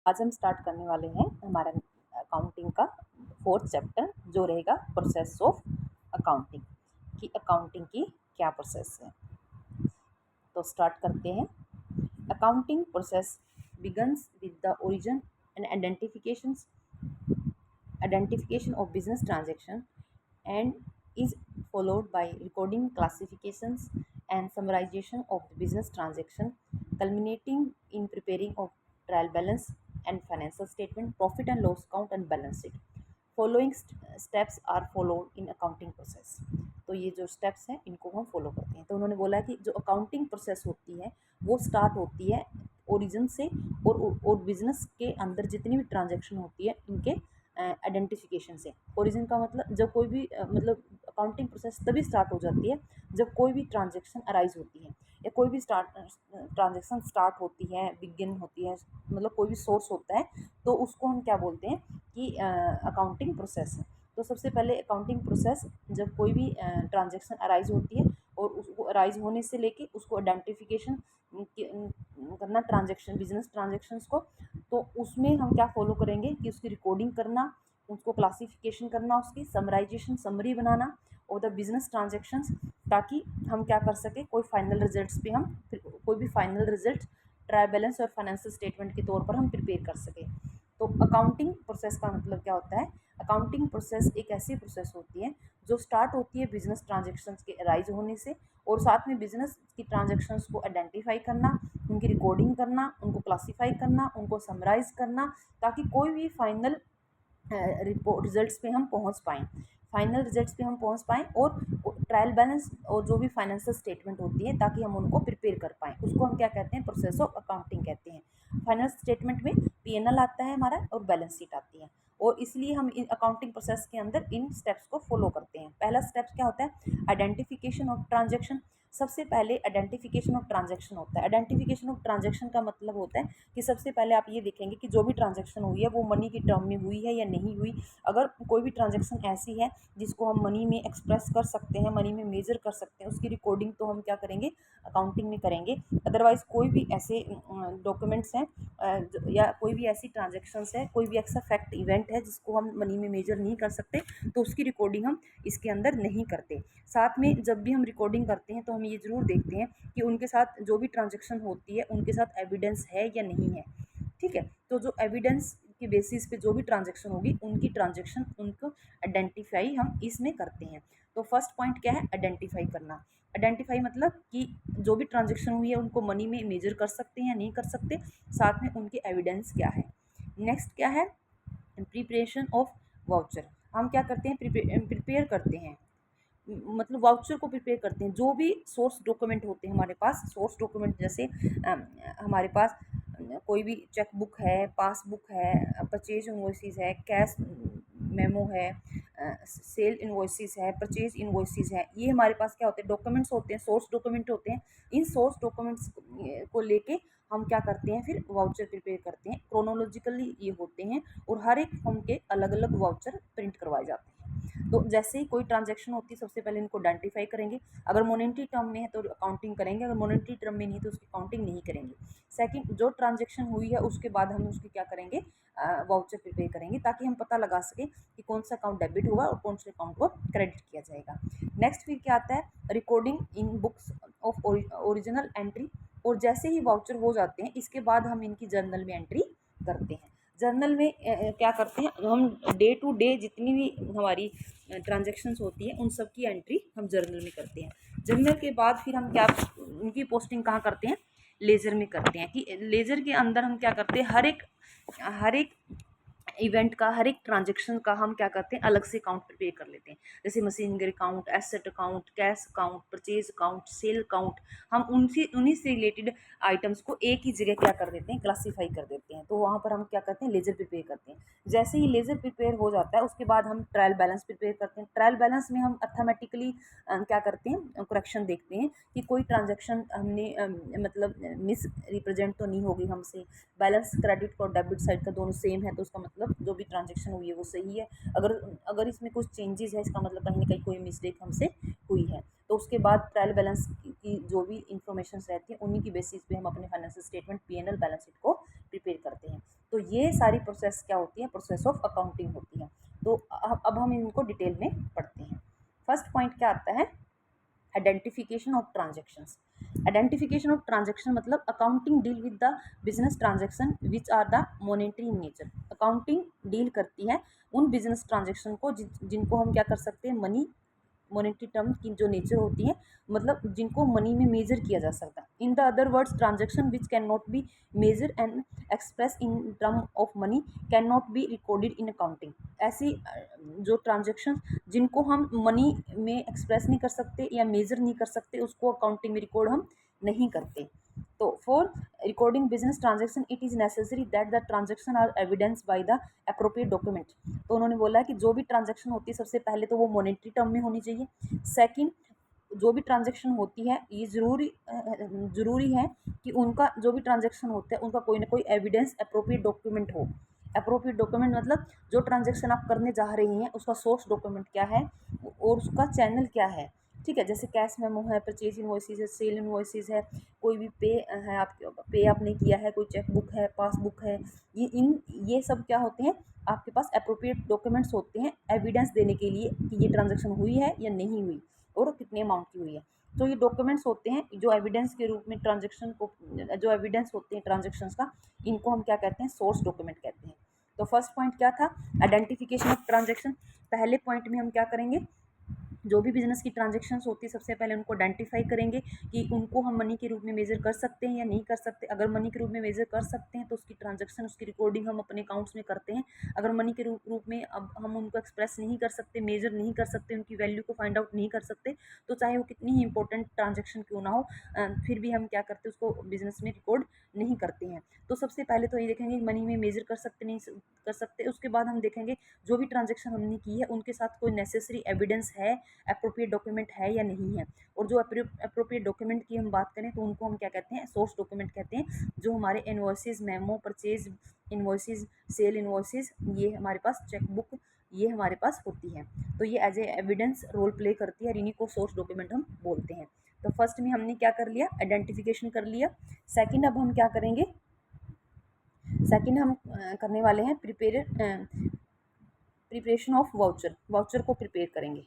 आज हम स्टार्ट करने वाले हैं हमारा अकाउंटिंग का 4th चैप्टर, जो रहेगा प्रोसेस ऑफ अकाउंटिंग, कि अकाउंटिंग की क्या प्रोसेस है। तो स्टार्ट करते हैं। Accounting process begins with the origin and identification of business transaction and is followed by recording, classifications and summarization of the business transaction, culminating in preparing of trial balance and financial statement, profit and loss count and balance sheet. Following steps are followed in accounting process. तो ये जो steps हैं इनको हम follow करते हैं। तो उन्होंने बोला कि जो अकाउंटिंग प्रोसेस होती है वो स्टार्ट होती है ओरिजिन से, और बिजनेस के अंदर जितनी भी ट्रांजैक्शन होती है इनके आइडेंटिफिकेशन से। ओरिजिन का मतलब जब कोई भी मतलब अकाउंटिंग प्रोसेस तभी स्टार्ट हो जाती है जब कोई भी ट्रांजैक्शन अराइज होती है, या कोई भी ट्रांजैक्शन स्टार्ट होती है, बिगिन होती है, मतलब कोई भी सोर्स होता है, तो उसको हम क्या बोलते हैं कि अकाउंटिंग प्रोसेस है। तो सबसे पहले अकाउंटिंग प्रोसेस जब कोई भी ट्रांजैक्शन अराइज होती है और उसको अराइज होने से लेके उसको आइडेंटिफिकेशन करना ट्रांजैक्शन बिजनेस ट्रांजैक्शंस को, तो उसमें हम क्या फॉलो करेंगे कि उसकी रिकॉर्डिंग करना, उसको क्लासिफिकेशन करना, उसकी समराइजेशन समरी बनाना और द बिजनेस ट्रांजैक्शंस, ताकि हम क्या कर सके कोई फाइनल रिजल्ट्स पे हम कोई भी फाइनल रिजल्ट ट्रायल बैलेंस और फाइनेंशियल स्टेटमेंट के तौर पर हम प्रिपेयर कर सकें। तो अकाउंटिंग प्रोसेस का मतलब क्या होता है? अकाउंटिंग प्रोसेस एक ऐसी प्रोसेस होती है जो स्टार्ट होती है बिजनेस ट्रांजैक्शंस के अराइज होने से, और साथ में बिजनेस की ट्रांजैक्शंस को आइडेंटिफाई करना, उनकी रिकॉर्डिंग करना, उनको क्लासीफाई करना, उनको समराइज करना, ताकि कोई भी फाइनल रिपोर्ट रिजल्ट्स पे हम पहुंच पाएँ, फाइनल रिजल्ट्स पे हम पहुंच पाएँ, और ट्रायल बैलेंस और जो भी फाइनेंशियल स्टेटमेंट होती है ताकि हम उनको प्रिपेयर कर पाएँ, उसको हम क्या कहते हैं? प्रोसेस ऑफ अकाउंटिंग कहते हैं। फाइनेंस स्टेटमेंट में पीएनएल आता है हमारा और बैलेंस शीट आती है, और इसलिए हम इन अकाउंटिंग प्रोसेस के अंदर इन स्टेप्स को फॉलो करते हैं। पहला स्टेप क्या होता है? Identification of transaction. सबसे पहले आइडेंटिफिकेशन ऑफ ट्रांजैक्शन होता है। आइडेंटिफिकेशन ऑफ ट्रांजैक्शन का मतलब होता है कि सबसे पहले आप ये देखेंगे कि जो भी ट्रांजैक्शन हुई है वो मनी की टर्म में हुई है या नहीं हुई। अगर कोई भी ट्रांजैक्शन ऐसी है जिसको हम मनी में एक्सप्रेस कर सकते हैं, मनी में मेजर कर सकते हैं, उसकी रिकॉर्डिंग तो हम क्या करेंगे? अकाउंटिंग में करेंगे। अदरवाइज कोई भी ऐसे डॉक्यूमेंट्स हैं या कोई भी ऐसी ट्रांजैक्शंस है, कोई भी ऐसा फैक्ट इवेंट है जिसको हम मनी में मेजर नहीं कर सकते, तो उसकी रिकॉर्डिंग हम इसके अंदर नहीं करते। साथ में जब भी हम रिकॉर्डिंग करते हैं तो हम ये ज़रूर देखते हैं कि उनके साथ जो भी ट्रांजैक्शन होती है उनके साथ एविडेंस है या नहीं है। ठीक है, तो जो एविडेंस के बेसिस पे जो भी ट्रांजैक्शन होगी उनकी ट्रांजैक्शन उनको आइडेंटिफाई हम इसमें करते हैं। तो फर्स्ट पॉइंट क्या है? आइडेंटिफाई करना। आइडेंटिफाई मतलब कि जो भी ट्रांजैक्शन हुई है उनको मनी में मेजर कर सकते हैं या नहीं कर सकते, साथ में उनके एविडेंस क्या है। नेक्स्ट क्या है? Preparation of voucher. हम क्या करते हैं? प्रिपेयर करते हैं, मतलब वाउचर को प्रिपेयर करते हैं। जो भी सोर्स डॉक्यूमेंट होते हैं हमारे पास, सोर्स डॉक्यूमेंट जैसे हमारे पास कोई भी चेक बुक है, पासबुक है, परचेज इन्वॉइसेस है, कैश मेमो है, सेल इन्वॉइसेस है, परचेज इन्वॉइसेस है, ये हमारे पास क्या होते हैं? डॉक्यूमेंट्स होते हैं, सोर्स डॉक्यूमेंट होते हैं। इन सोर्स डॉक्यूमेंट्स को लेके हम क्या करते हैं? फिर वाउचर प्रिपेयर करते हैं। क्रोनोलॉजिकली ये होते हैं और हर एक फर्म के अलग अलग वाउचर प्रिंट करवाए जाते हैं। तो जैसे ही कोई ट्रांजैक्शन होती है सबसे पहले इनको आइडेंटिफाई करेंगे। अगर मोनेटरी टर्म में है तो अकाउंटिंग करेंगे, अगर मोनेटरी टर्म में नहीं तो उसकी काउंटिंग नहीं करेंगे। सेकंड, जो ट्रांजैक्शन हुई है उसके बाद हम उसकी क्या करेंगे? वाउचर प्रिपेयर करेंगे, ताकि हम पता लगा सकें कि कौन सा अकाउंट डेबिट हुआ और कौन से अकाउंट को क्रेडिट किया जाएगा। नेक्स्ट फिर क्या आता है? Recording in books of original entry. और जैसे ही वाउचर हो जाते हैं इसके बाद हम इनकी जर्नल में एंट्री करते हैं। जर्नल में क्या करते हैं? हम डे टू डे जितनी भी हमारी ट्रांजैक्शंस होती हैं उन सब की एंट्री हम जर्नल में करते हैं। जर्नल के बाद फिर हम क्या उनकी पोस्टिंग कहाँ करते हैं? लेजर में करते हैं। कि लेजर के अंदर हम क्या करते हैं? हर एक इवेंट का, हर एक ट्रांजैक्शन का हम क्या करते हैं? अलग से अकाउंट प्रिपेयर कर लेते हैं। जैसे machinery account, asset account, cash account, purchase account, sale account. हम उन्हीं से रिलेटेड आइटम्स को एक ही जगह क्या कर देते हैं? क्लासीफाई कर देते हैं। तो वहाँ पर हम क्या करते हैं? लेजर प्रिपेयर करते हैं। जैसे ही लेजर प्रिपेयर हो जाता है उसके बाद हम ट्रायल बैलेंस प्रिपेयर करते हैं। ट्रायल बैलेंस में हम अर्थमेटिकली क्या करते हैं? करेक्शन देखते हैं कि कोई ट्रांजैक्शन हमने मतलब मिस रिप्रेजेंट तो नहीं होगी हमसे। बैलेंस क्रेडिट और डेबिट साइड का दोनों सेम है तो उसका मतलब जो भी ट्रांजैक्शन हुई है वो सही है। अगर अगर इसमें कुछ चेंजेस है इसका मतलब कहीं ना कहीं कोई मिस्टेक हमसे हुई है। तो उसके बाद ट्रायल बैलेंस की जो भी इंफॉर्मेशन रहती है उन्हीं की बेसिस पे हम अपने financial statement, PNL, balance sheet को प्रिपेयर करते हैं। तो ये सारी प्रोसेस क्या होती है, प्रोसेस ऑफ अकाउंटिंग होती है। तो अब हम इनको डिटेल में पढ़ते हैं। फर्स्ट पॉइंट क्या आता है, identification of transactions. Identification of transaction मतलब accounting deal with the business transaction which are the monetary in nature. Accounting deal करती है उन बिजनेस ट्रांजेक्शन को जिनको हम क्या कर सकते हैं, मनी मॉनेटरी टर्म की जो नेचर होती है, मतलब जिनको मनी में मेजर किया जा सकता है। In the other words, transaction which can not be measure and express in term of money can not be recorded in accounting. ऐसी जो ट्रांजेक्शन जिनको हम मनी में एक्सप्रेस नहीं कर सकते या मेजर नहीं कर सकते, उसको अकाउंटिंग में रिकॉर्ड हम नहीं करते। तो for recording business transaction it is necessary that the transaction are evidence by the appropriate document. तो उन्होंने बोला कि जो भी ट्रांजेक्शन होती है सबसे पहले तो वो मॉनेटरी टर्म में होनी चाहिए। सेकंड, जो भी ट्रांजेक्शन होती है ये ज़रूरी है कि उनका जो भी ट्रांजेक्शन होता है उनका कोई ना कोई एविडेंस अप्रोप्रिएट डॉक्यूमेंट हो। अप्रोप्रिएट डॉक्यूमेंट मतलब जो ट्रांजेक्शन आप करने जा रही हैं उसका सोर्स डॉक्यूमेंट क्या है और उसका चैनल क्या है। ठीक है, जैसे कैश मेमो है, परचेज इनवॉइसेज है, सेल इनवॉइसेज है, कोई भी पे है, आप पे आपने किया है, कोई चेक बुक है, पासबुक है, ये सब क्या होते हैं, आपके पास अप्रोप्रिएट डॉक्यूमेंट्स होते हैं एविडेंस देने के लिए कि ये ट्रांजेक्शन हुई है या नहीं हुई और कितने अमाउंट की हुई है। तो ये डॉक्यूमेंट्स होते हैं जो एविडेंस के रूप में ट्रांजेक्शन को, जो एविडेंस होते हैं ट्रांजेक्शन्स का, इनको हम क्या कहते हैं, सोर्स डॉक्यूमेंट कहते हैं। तो फर्स्ट पॉइंट क्या था, आइडेंटिफिकेशन ऑफ ट्रांजेक्शन। पहले पॉइंट में हम क्या करेंगे, जो भी बिजनेस की ट्रांजेक्शन्स होती है सबसे पहले उनको आइडेंटिफाई करेंगे कि उनको हम मनी के रूप में मेजर कर सकते हैं या नहीं कर सकते। अगर मनी के रूप में मेजर कर सकते हैं तो उसकी ट्रांजेक्शन, उसकी रिकॉर्डिंग हम अपने अकाउंट्स में करते हैं। अगर मनी के रूप में अब हम उनको एक्सप्रेस नहीं कर सकते, मेजर नहीं कर सकते, उनकी वैल्यू को फाइंड आउट नहीं कर सकते, तो चाहे वो कितनी ही इंपॉर्टेंट ट्रांजेक्शन क्यों ना हो, फिर भी हम क्या करते हैं, उसको बिजनेस में रिकॉर्ड नहीं करते हैं। तो सबसे पहले तो ये देखेंगे मनी में मेजर कर सकते नहीं कर सकते। उसके बाद हम देखेंगे जो भी ट्रांजेक्शन हमने की है उनके साथ कोई नेसेसरी एविडेंस है, अप्रोप्रिएट डॉक्यूमेंट है या नहीं है। और जो अप्रोप्रिएट डॉक्यूमेंट की हम बात करें तो उनको हम क्या कहते हैं, सोर्स डॉक्यूमेंट कहते हैं, जो हमारे invoices, memo, purchase invoices, sale invoices, ये हमारे पास चेकबुक, ये हमारे पास होती है। तो ये as a evidence role play करती है और इन्हीं को सोर्स डॉक्यूमेंट हम बोलते हैं। तो फर्स्ट में हमने क्या कर लिया, आइडेंटिफिकेशन कर लिया। सेकंड अब हम क्या करेंगे, सेकंड हम करने वाले हैं प्रिपरेशन ऑफ वाउचर। वाउचर को प्रिपेयर करेंगे।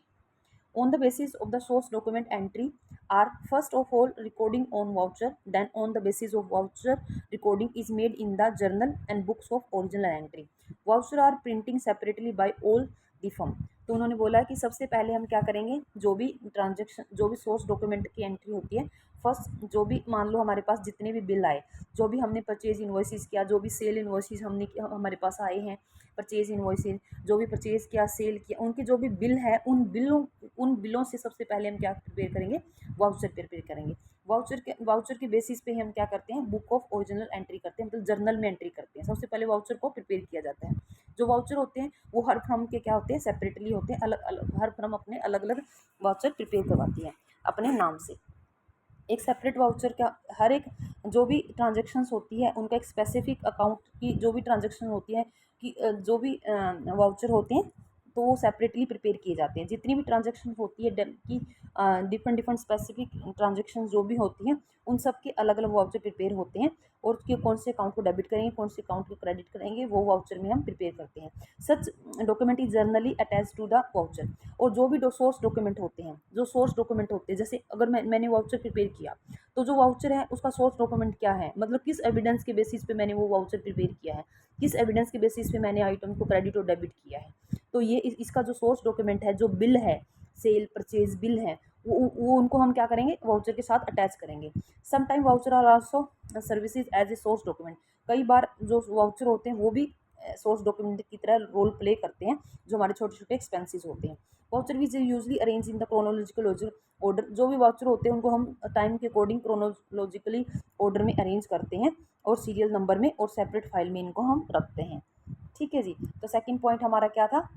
On the basis of the source document entry are first of all recording on voucher, then on the basis of voucher recording is made in the journal and books of original entry. Voucher are printing separately by all the firm. तो उन्होंने बोला कि सबसे पहले हम क्या करेंगे, जो भी ट्रांजेक्शन, जो भी सोर्स डॉक्यूमेंट की एंट्री होती है, फर्स्ट जो भी मान लो हमारे पास जितने भी बिल आए, जो भी हमने परचेज इन्वॉइसेस किया, जो भी सेल इन्वॉइसेस हमने हमारे पास आए हैं, परचेज इन्वॉइसेस जो भी परचेज किया, सेल किया, उनके जो भी बिल है, उन बिलों से सबसे पहले हम क्या प्रिपेयर करेंगे, वाउचर प्रिपेयर करेंगे। वाउचर के बेसिस पे हम क्या करते हैं, बुक ऑफ ओरिजिनल एंट्री करते हैं, मतलब जर्नल में एंट्री करते हैं। सबसे पहले वाउचर को प्रिपेयर किया जाता है। जो वाउचर होते हैं वो हर फर्म के क्या होते हैं, सेपरेटली होते हैं, अलग अलग, हर फर्म अपने अलग अलग वाउचर प्रिपेयर करवाती है अपने नाम से। एक सेपरेट वाउचर का, हर एक जो भी ट्रांजेक्शन्स होती है उनका एक स्पेसिफिक अकाउंट की जो भी ट्रांजेक्शन होती है कि जो भी वाउचर होते हैं तो वो सेपरेटली प्रिपेयर किए जाते हैं। जितनी भी ट्रांजेक्शन होती है कि डिफरेंट डिफरेंट स्पेसिफिक ट्रांजेक्शन जो भी होती हैं उन सब के अलग अलग वाउचर प्रिपेयर होते हैं और उसके कौन से अकाउंट को डेबिट करेंगे, कौन से अकाउंट को क्रेडिट करेंगे, वो वाउचर में हम प्रिपेयर करते हैं। Such document is journally attach to the voucher. और जो भी सोर्स डॉक्यूमेंट होते हैं, जो सोर्स डॉक्यूमेंट होते हैं, जैसे अगर मैंने वाउचर प्रिपेयर किया तो जो वाउचर है उसका सोर्स डॉक्यूमेंट क्या है, मतलब किस एविडेंस के बेसिस पे मैंने वो वाउचर प्रिपेयर किया है, किस एविडेंस के बेसिस पे मैंने आइटम को क्रेडिट और डेबिट किया है। तो ये इसका जो सोर्स डॉक्यूमेंट है, जो बिल है, सेल परचेज बिल है, वो उनको हम क्या करेंगे, वाउचर के साथ अटैच करेंगे। Some time voucher are also services as a source document. कई बार जो वाउचर होते हैं वो भी सोर्स डॉक्यूमेंट की तरह रोल प्ले करते हैं, जो हमारे छोटे छोटे एक्सपेंसेस होते हैं। Voucher which usually arrange in the chronological order. जो भी वाउचर होते हैं उनको हम टाइम के अकॉर्डिंग क्रोनोलॉजिकली ऑर्डर में अरेंज करते हैं और सीरियल नंबर में और सेपरेट फाइल में इनको हम रखते हैं। ठीक है जी। तो सेकंड पॉइंट हमारा क्या था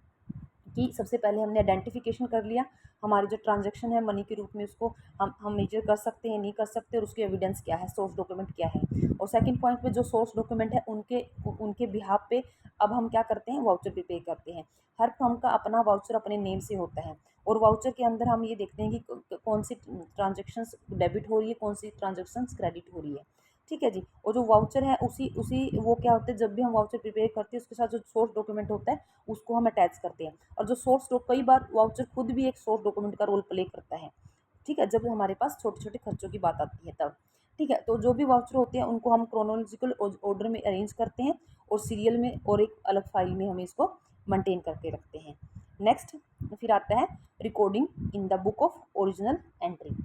कि सबसे पहले हमने आइडेंटिफिकेशन कर लिया, हमारी जो ट्रांजैक्शन है मनी के रूप में उसको हम मेजर कर सकते हैं नहीं कर सकते और उसकी एविडेंस क्या है, सोर्स डॉक्यूमेंट क्या है। और सेकंड पॉइंट पे जो सोर्स डॉक्यूमेंट है उनके बिहाफ पे अब हम क्या करते हैं, वाउचर प्रिपेयर करते हैं। हर फर्म का अपना वाउचर अपने नेम से होता है और वाउचर के अंदर हम ये देखते हैं कि कौन सी ट्रांजेक्शन्स डेबिट हो रही है, कौन सी ट्रांजेक्शन्स क्रेडिट हो रही है। ठीक है जी। और जो वाउचर है उसी उसी वो क्या होता है, जब भी हम वाउचर प्रिपेयर करते हैं उसके साथ जो सोर्स डॉक्यूमेंट होता है उसको हम अटैच करते हैं। और जो कई बार वाउचर खुद भी एक सोर्स डॉक्यूमेंट का रोल प्ले करता है, ठीक है, जब हमारे पास छोटे छोटे खर्चों की बात आती है तब। ठीक है, तो जो भी वाउचर होते हैं उनको हम क्रोनोलॉजिकल ऑर्डर में अरेंज करते हैं और सीरियल में और एक अलग फाइल में हम इसको मेंटेन करके रखते हैं। नेक्स्ट फिर आता है recording in the book of original entry.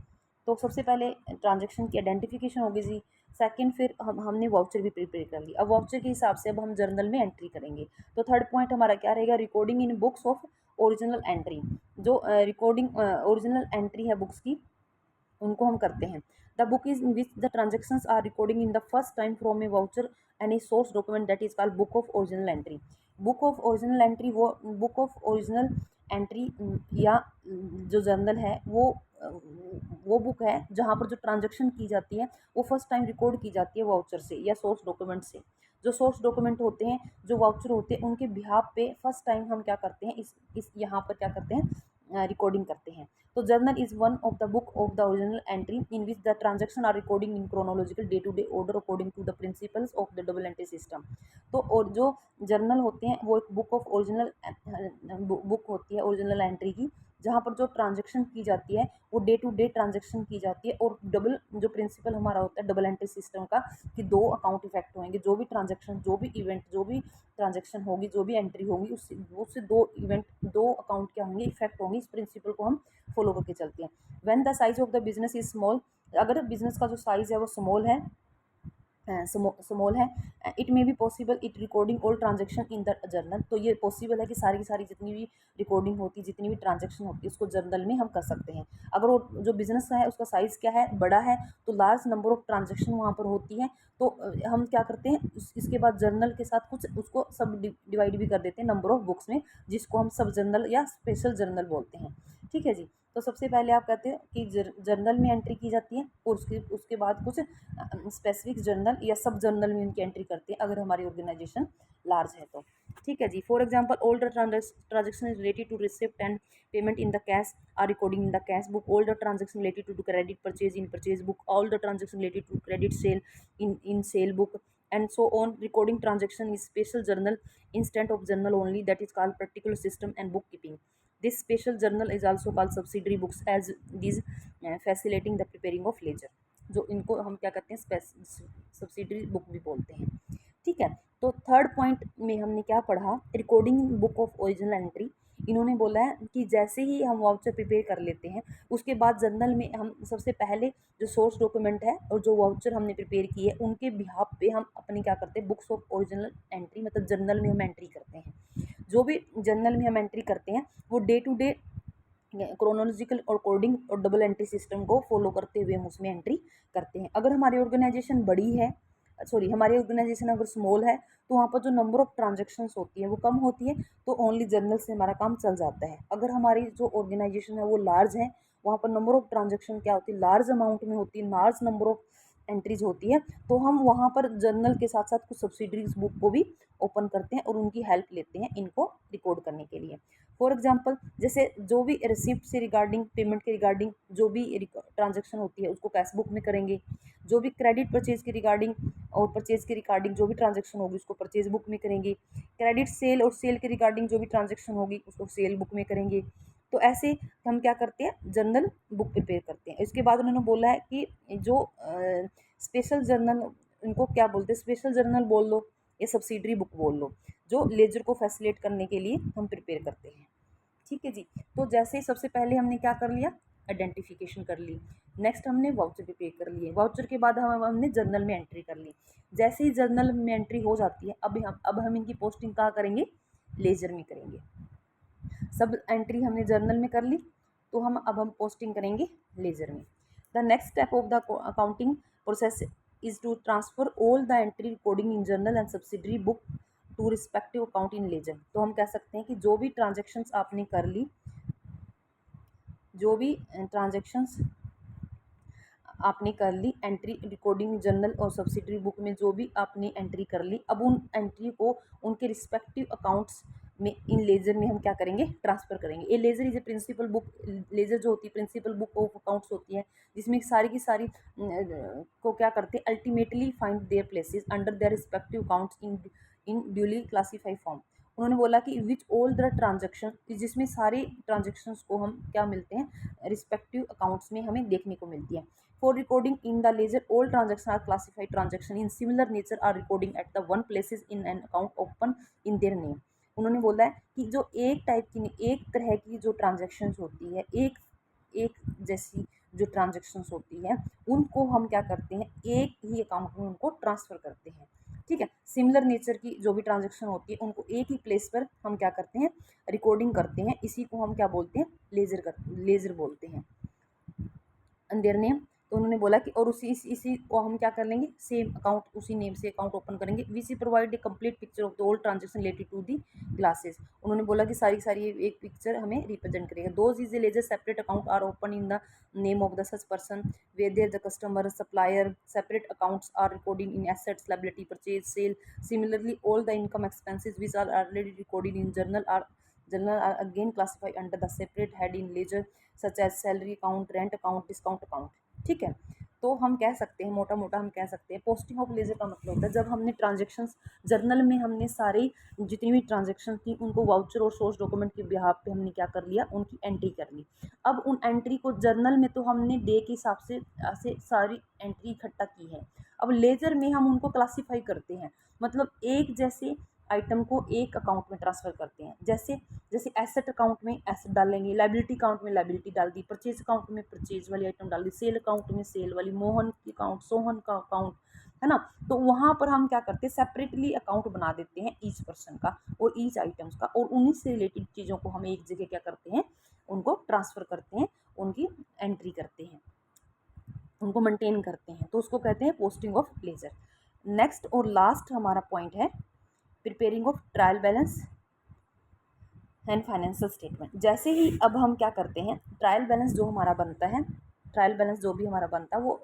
तो सबसे पहले ट्रांजेक्शन की आइडेंटिफिकेशन होगी जी। सेकंड फिर हमने वाउचर भी प्रिपेयर कर ली। अब वाउचर के हिसाब से अब हम जर्नल में एंट्री करेंगे। तो थर्ड पॉइंट हमारा क्या रहेगा, recording in books of original entry. जो रिकॉर्डिंग ओरिजिनल एंट्री है बुक्स की उनको हम करते हैं। The book is in which the transactions are recording in the first time from a voucher and a source document that is called book of original entry. Book of original entry वो book of original entry या जो journal है वो book है जहाँ पर जो transaction की जाती है वो फर्स्ट टाइम रिकॉर्ड की जाती है वाउचर से या सोर्स डॉक्यूमेंट से। जो सोर्स डॉक्यूमेंट होते हैं, जो वाउचर होते हैं, उनके बिहाफ पे फर्स्ट टाइम हम क्या करते हैं, इस यहाँ पर क्या करते हैं, रिकॉर्डिंग करते हैं। तो journal is one of the book of the original entry in which the transaction are recording in chronological day to day order according to the principles of the double entry system. तो और जो journal होते हैं वो एक book of original book होती है original entry की, जहाँ पर जो ट्रांजेक्शन की जाती है वो डे टू डे ट्रांजेक्शन की जाती है। और डबल जो प्रिंसिपल हमारा होता है डबल एंट्री सिस्टम का, कि दो अकाउंट इफेक्ट होंगे, जो भी ट्रांजेक्शन, जो भी इवेंट, जो भी ट्रांजेक्शन होगी, जो भी एंट्री होगी, उससे दो इवेंट, दो अकाउंट क्या होंगे, इफेक्ट होंगे। इस प्रिंसिपल को हम फॉलो करके चलते हैं। When the size of the business is small, अगर बिजनेस का जो साइज है वो स्मॉल है, स्मॉल है, it may be possible it recording all transaction in the journal. तो ये पॉसिबल है कि सारी की सारी जितनी भी रिकॉर्डिंग होती है, जितनी भी ट्रांजेक्शन होती है, उसको जर्नल में हम कर सकते हैं। अगर वो जो बिजनेस है उसका साइज़ क्या है, बड़ा है, तो लार्ज नंबर ऑफ ट्रांजेक्शन वहाँ पर होती है। तो हम क्या करते हैं, इसके बाद जर्नल के साथ कुछ उसको सब डिवाइड भी कर देते हैं नंबर ऑफ बुक्स में, जिसको हम सब जर्नल या स्पेशल जर्नल बोलते हैं। ठीक है जी। तो सबसे पहले आप कहते हो कि जर्नल में एंट्री की जाती है और उसके उसके बाद कुछ स्पेसिफिक जर्नल या सब जर्नल में उनकी एंट्री करते हैं अगर हमारी ऑर्गेनाइजेशन लार्ज है तो। ठीक है जी। For example all the transaction related to receipt and payment in the cash are recording in the cash book. All the transaction related to credit purchase in purchase book. All the transaction related to credit sale in sale book, and so on. Recording transaction is special journal instead of journal only, that is called particular system and bookkeeping. This special journal is also called subsidiary books as it is facilitating the preparing of ledger। जो इनको हम क्या कहते हैं, subsidiary book भी बोलते हैं। ठीक है। तो थर्ड पॉइंट में हमने क्या पढ़ा, recording book of original entry. इन्होंने बोला है कि जैसे ही हम वाउचर प्रिपेयर कर लेते हैं उसके बाद जर्नल में हम सबसे पहले जो सोर्स डॉक्यूमेंट है और जो वाउचर हमने प्रिपेयर की है उनके बिहाफ पे हम अपनी क्या करते हैं, बुक्स ऑफ ओरिजिनल एंट्री मतलब जर्नल में हम एंट्री करते हैं। जो भी जर्नल में हम एंट्री करते हैं वो डे टू डे क्रोनोलॉजिकल और कोडिंग और डबल एंट्री सिस्टम को फॉलो करते हुए हम उसमें एंट्री करते हैं। अगर हमारी ऑर्गेनाइजेशन बड़ी है, सॉरी हमारी ऑर्गेनाइजेशन अगर स्मॉल है, तो वहाँ पर जो नंबर ऑफ ट्रांजेक्शन्स होती है वो कम होती है, तो ओनली जर्नल से हमारा काम चल जाता है। अगर हमारी जो ऑर्गेनाइजेशन है वो लार्ज है, वहाँ पर नंबर ऑफ ट्रांजेक्शन क्या होती है, लार्ज अमाउंट में होती है, लार्ज नंबर ऑफ एंट्रीज होती है, तो हम वहाँ पर जर्नल के साथ साथ कुछ सब्सिडरीज बुक को भी ओपन करते हैं और उनकी हेल्प लेते हैं इनको रिकॉर्ड करने के लिए। फॉर एग्जाम्पल जैसे जो भी रिसिप्ट से रिगार्डिंग, पेमेंट के रिगार्डिंग जो भी ट्रांजेक्शन होती है उसको कैश बुक में करेंगे। जो भी क्रेडिट परचेज के रिगार्डिंग और परचेज के रिगार्डिंग जो भी ट्रांजेक्शन होगी उसको परचेज बुक में करेंगे। क्रेडिट सेल और सेल के रिगार्डिंग जो भी ट्रांजेक्शन होगी उसको सेल बुक में करेंगे। तो ऐसे हम क्या करते हैं, जर्नल बुक प्रिपेयर करते हैं। इसके बाद उन्होंने बोला है कि जो स्पेशल जर्नल, इनको क्या बोलते हैं, स्पेशल जर्नल बोल लो या सब्सिडरी बुक बोल लो, जो लेजर को फैसिलिटेट करने के लिए हम प्रिपेयर करते हैं। ठीक है जी। तो जैसे सबसे पहले हमने क्या कर लिया, आइडेंटिफिकेशन कर ली। नेक्स्ट हमने वाउचर प्रिपेयर कर लिए। वाउचर के बाद हमने जर्नल में एंट्री कर ली। जैसे ही जर्नल में एंट्री हो जाती है अब हम इनकी पोस्टिंग कहाँ करेंगे, लेजर में करेंगे। सब एंट्री हमने जर्नल में कर ली, तो हम पोस्टिंग करेंगे लेजर में। The next step of the accounting process is to transfer all the entry recording in journal and subsidiary book to respective account in ledger. तो हम कह सकते हैं कि जो भी ट्रांजेक्शन्स आपने कर ली, जो भी ट्रांजेक्शन्स आपने कर ली, एंट्री रिकॉर्डिंग जर्नल और सब्सिडरी बुक में जो भी आपने एंट्री कर ली, अब उन एंट्री को उनके रिस्पेक्टिव अकाउंट्स में इन लेजर में हम क्या करेंगे, ट्रांसफ़र करेंगे। A ledger is a principal book, ledger जो होती है प्रिंसिपल बुक ऑफ अकाउंट्स होती है, जिसमें सारी की सारी को क्या करते हैं, ultimately find their places under their respective accounts in duly classified form. उन्होंने बोला कि विच ऑल द ट्रांजेक्शन, जिसमें सारे ट्रांजेक्शन्स को हम क्या मिलते हैं, रिस्पेक्टिव अकाउंट्स में हमें देखने को मिलती है। For recording in the ledger all transaction are classified transaction in similar nature are recording at the one places in an account open in their name. उन्होंने बोला है कि जो एक टाइप की, एक तरह की जो ट्रांजेक्शन्स होती है, एक एक जैसी जो ट्रांजेक्शन्स होती है, उनको हम क्या करते हैं, एक ही अकाउंट में उनको ट्रांसफ़र करते हैं। ठीक है, सिमिलर नेचर की जो भी ट्रांजेक्शन होती है उनको एक ही प्लेस पर हम क्या करते हैं, रिकॉर्डिंग करते हैं। इसी को हम क्या बोलते हैं, लेजर बोलते हैं, देयर नेम। तो उन्होंने बोला कि और इसी को हम क्या कर लेंगे, सेम अकाउंट, उसी नेम से अकाउंट ओपन करेंगे। We see provide a complete picture of the all transaction related to the classes. उन्होंने बोला कि सारी सारी एक पिक्चर हमें रिप्रेजेंट करेगा। Those is a ledger separate account are open in the name of the such person where there the customer supplier separate accounts are recording in assets liability purchase sale. Similarly all the income expenses which are already recorded in journal are again classified under the separate head in ledger such as salary account, rent account, discount account। ठीक है, तो हम कह सकते हैं, मोटा मोटा हम कह सकते हैं, पोस्टिंग ऑफ लेजर का मतलब होता है जब हमने ट्रांजेक्शन्स जर्नल में हमने सारी जितनी भी ट्रांजेक्शन थी उनको वाउचर और सोर्स डॉक्यूमेंट के बिहाफ पे हमने क्या कर लिया, उनकी एंट्री कर ली। अब उन एंट्री को जर्नल में तो हमने डे के हिसाब से ऐसे सारी एंट्री इकट्ठा की है। अब लेजर में हम उनको क्लासीफाई करते हैं, मतलब एक जैसे आइटम को एक अकाउंट में ट्रांसफ़र करते हैं। जैसे जैसे एसेट अकाउंट में एसेट डालेंगे, लायबिलिटी अकाउंट में लायबिलिटी डाल दी, परचेज अकाउंट में परचेज वाली आइटम डाल दी, सेल अकाउंट में सेल वाली, मोहन की अकाउंट, सोहन का अकाउंट, है ना। तो वहाँ पर हम क्या करते हैं, सेपरेटली अकाउंट बना देते हैं ईच पर्सन का और ईच आइटम्स का, और उन्हीं से रिलेटेड चीज़ों को हम एक जगह क्या करते हैं, उनको ट्रांसफ़र करते हैं, उनकी एंट्री करते हैं, उनको मेंटेन करते हैं। तो उसको कहते हैं पोस्टिंग ऑफ लेजर। नेक्स्ट और लास्ट हमारा पॉइंट है preparing of trial balance and financial statement. जैसे ही अब हम क्या करते हैं, ट्रायल बैलेंस जो हमारा बनता है, ट्रायल बैलेंस जो भी हमारा बनता है वो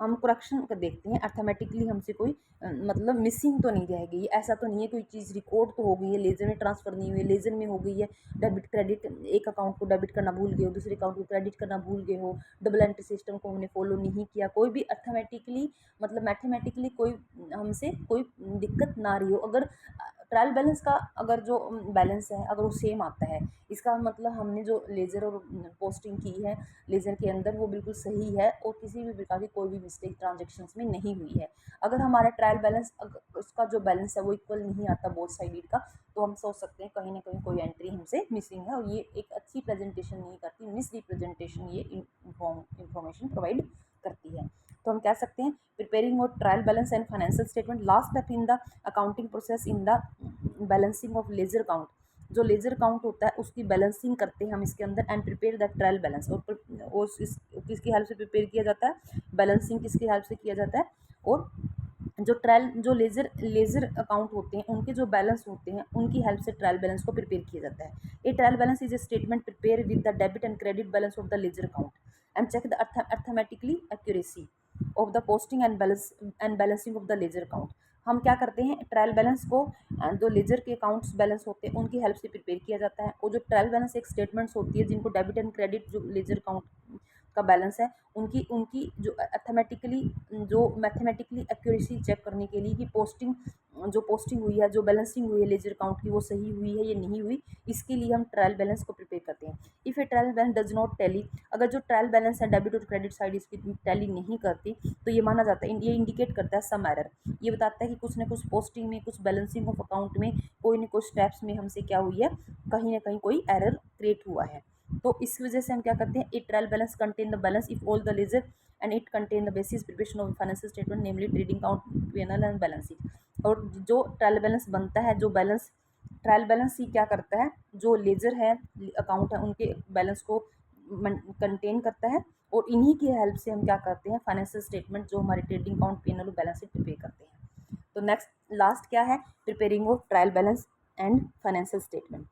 हम करेक्शन कर देखते हैं, अर्थमेटिकली हमसे कोई मतलब मिसिंग तो नहीं रहेगी। ऐसा तो नहीं है कोई चीज़ रिकॉर्ड तो हो गई है, लेजर में ट्रांसफ़र नहीं हुई है, लेजर में हो गई है डेबिट क्रेडिट, एक अकाउंट को डेबिट करना भूल गए हो, दूसरे अकाउंट को क्रेडिट करना भूल गए हो, डबल एंट्री सिस्टम को हमने फॉलो नहीं किया, कोई भी अर्थमेटिकली मतलब मैथमेटिकली कोई हमसे कोई दिक्कत ना रही हो। अगर ट्रायल बैलेंस का अगर जो बैलेंस है अगर वो सेम आता है, इसका मतलब हमने जो लेजर और पोस्टिंग की है लेजर के अंदर वो बिल्कुल सही है और किसी भी प्रकार की कोई भी मिस्टेक ट्रांजेक्शन्स में नहीं हुई है। अगर हमारा ट्रायल बैलेंस उसका जो बैलेंस है वो इक्वल नहीं आता बोथ साइड का, तो हम सोच सकते हैं कहीं ना कहीं कोई एंट्री हमसे मिसिंग है और ये एक अच्छी प्रेजेंटेशन नहीं करती, मिस रिप्रेजेंटेशन ये इंफॉर्मेशन प्रोवाइड करती है। तो हम कह सकते हैं प्रिपेयरिंग और trial balance and financial statement last step in the accounting process in the balancing of ledger account. जो लेजर अकाउंट होता है उसकी बैलेंसिंग करते हैं हम इसके अंदर and prepare the trial balance. और किसकी हेल्प से प्रिपेयर किया जाता है, बैलेंसिंग किसकी हेल्प से किया जाता है, और जो लेजर अकाउंट होते हैं उनके जो बैलेंस होते हैं उनकी हेल्प से ट्रायल बैलेंस को प्रिपेयर किया जाता है। A trial balance is a statement prepare with the debit and credit balance of the ledger account and check the arithmetically accuracy of the posting and balancing of the ledger account. हम क्या करते हैं, trial balance को जो laser के accounts balance होते हैं उनकी हेल्प से प्रिपेयर किया जाता है, और जो ट्रायल बैलेंस एक स्टेटमेंट्स होती है जिनको डेबिट एंड क्रेडिट जो लेजर अकाउंट का बैलेंस है उनकी उनकी जो अर्थमेटिकली जो मैथमेटिकली एक्यूरेसी चेक करने के लिए कि पोस्टिंग हुई है, जो बैलेंसिंग हुई है लेजर अकाउंट की वो सही हुई है या नहीं हुई, इसके लिए हम ट्रायल बैलेंस को प्रिपेयर करते हैं। If A trial balance does not tally, अगर जो ट्रायल बैलेंस है डेबिट और क्रेडिट साइड इसकी टैली नहीं करती तो ये माना जाता है, ये इंडिकेट करता है सम एरर। ये बताता है कि कुछ ना कुछ पोस्टिंग में, कुछ बैलेंसिंग ऑफ अकाउंट में कोई ना कुछ स्टेप्स में हमसे क्या हुई है, कहीं ना कहीं कोई एरर क्रिएट हुआ है। तो इस वजह से हम क्या करते हैं, a trial balance contain the balance if all the ledger and it contain the basis preparation of financial statement namely trading account, P and L and balance sheet. और जो ट्रायल बैलेंस बनता है, जो बैलेंस ट्रायल बैलेंस ही क्या करता है, जो laser है अकाउंट है उनके बैलेंस को कंटेन करता है, और इन्हीं की हेल्प से हम क्या करते हैं, फाइनेंशियल स्टेटमेंट जो हमारे ट्रेडिंग अकाउंट, पी&एल और बैलेंस शीट प्रिपेयर करते हैं। तो नेक्स्ट लास्ट क्या है, preparing of trial balance and financial statement.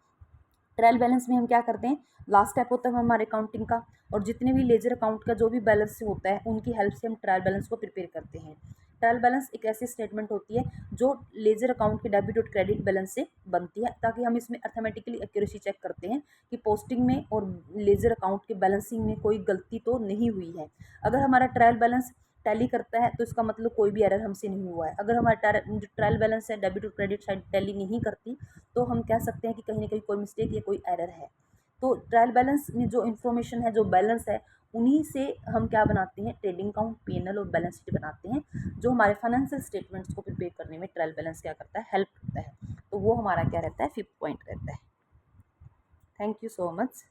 Trial balance में हम क्या करते हैं, लास्ट स्टेप होता है हमारे अकाउंटिंग का, और जितने भी लेजर अकाउंट का जो भी बैलेंस होता है उनकी हेल्प से हम ट्रायल बैलेंस को प्रिपेयर करते हैं। ट्रायल बैलेंस एक ऐसी स्टेटमेंट होती है जो लेजर अकाउंट के डेबिट और क्रेडिट बैलेंस से बनती है, ताकि हम इसमें अर्थमेटिकली एक्यूरेसी चेक करते हैं कि पोस्टिंग में और लेजर अकाउंट के बैलेंसिंग में कोई गलती तो नहीं हुई है। अगर हमारा ट्रायल बैलेंस टैली करता है तो इसका मतलब कोई भी एरर हमसे नहीं हुआ है। अगर हमारा जो ट्रायल बैलेंस है डेबिट और क्रेडिट साइड टैली नहीं करती तो हम कह सकते हैं कि कहीं ना कहीं कोई मिस्टेक या कोई एरर है। तो ट्रायल बैलेंस में जो इन्फॉर्मेशन है, जो बैलेंस है, उन्हीं से हम क्या बनाते हैं, ट्रेडिंग अकाउंट, पीएनएल और बैलेंस शीट बनाते हैं, जो हमारे फाइनेंशियल स्टेटमेंट्स को प्रिपेयर करने में ट्रायल बैलेंस क्या करता है, हेल्प करता है। तो वो हमारा क्या रहता है, 5th पॉइंट रहता है। Thank you so much.